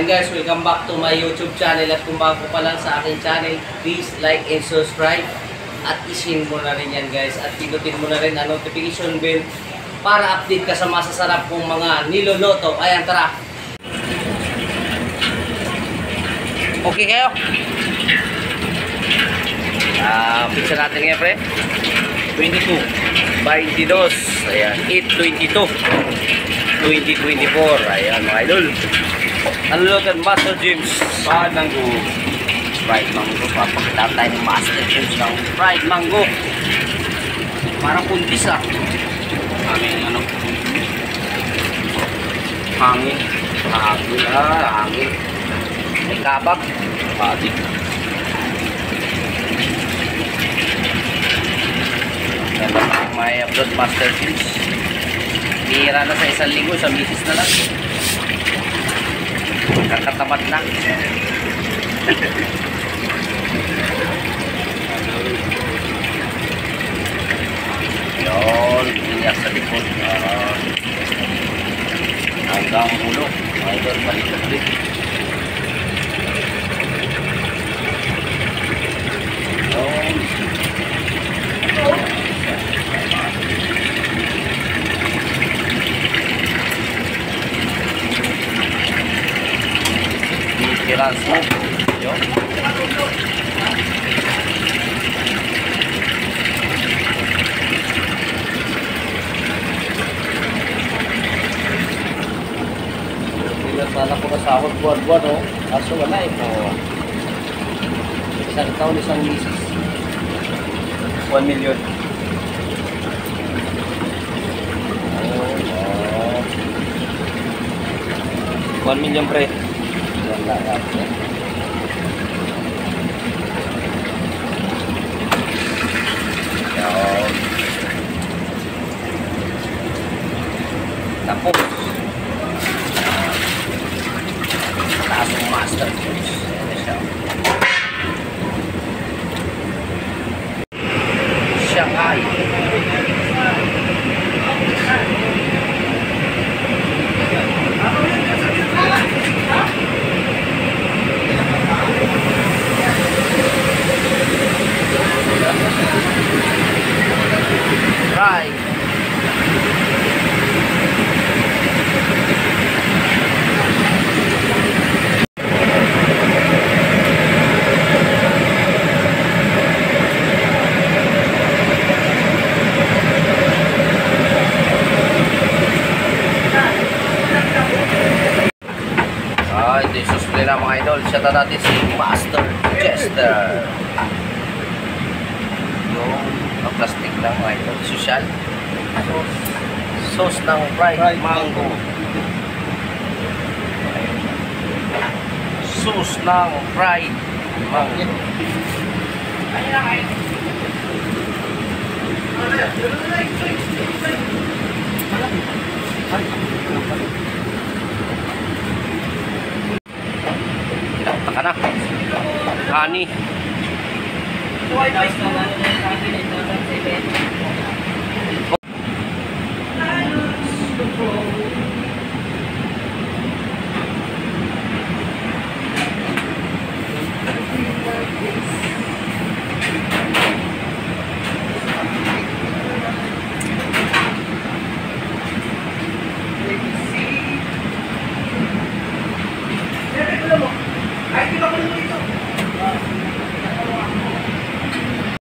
Ayan guys, welcome back to my YouTube channel. At kung bago pa lang sa aking channel, please like and subscribe. At isin mo na rin yan guys. At pinutin mo na rin ang notification bell para update ka sa masasarap kong mga niloloto. Ayan, tara! Okay kayo? Pizza natin ngayon pre. 22. 22. Ayan, 822. 2024. Ayan mga idol. Nalulutan Master James fried mango. Fried mango. Papakita tayo ng Master James ng fried mango. Parang kuntis aming ano. Hangin. Hangin. May kabak. Padik. May upload Master James. Bihira na sa isang linggo, sa misis na lang. Kakatamad na. Yun, iniyak sa likod. Hanggang ulo. Ayun, balik ulit. Transmo. Yun. Sana ko kasahod buwan-buwan, no? Kaso wala eh. Isang taon, isang misis. 1 million. Oh, 1 million pre. Tapos taas ng Master James. Shanghai. Right. Ito yung susunod na mga idol. Siya natin si Master Chester. Yung plastic lang mga idol. Social. Sauce ng fried mango. Sauce ng fried mango. Taka na. Honey.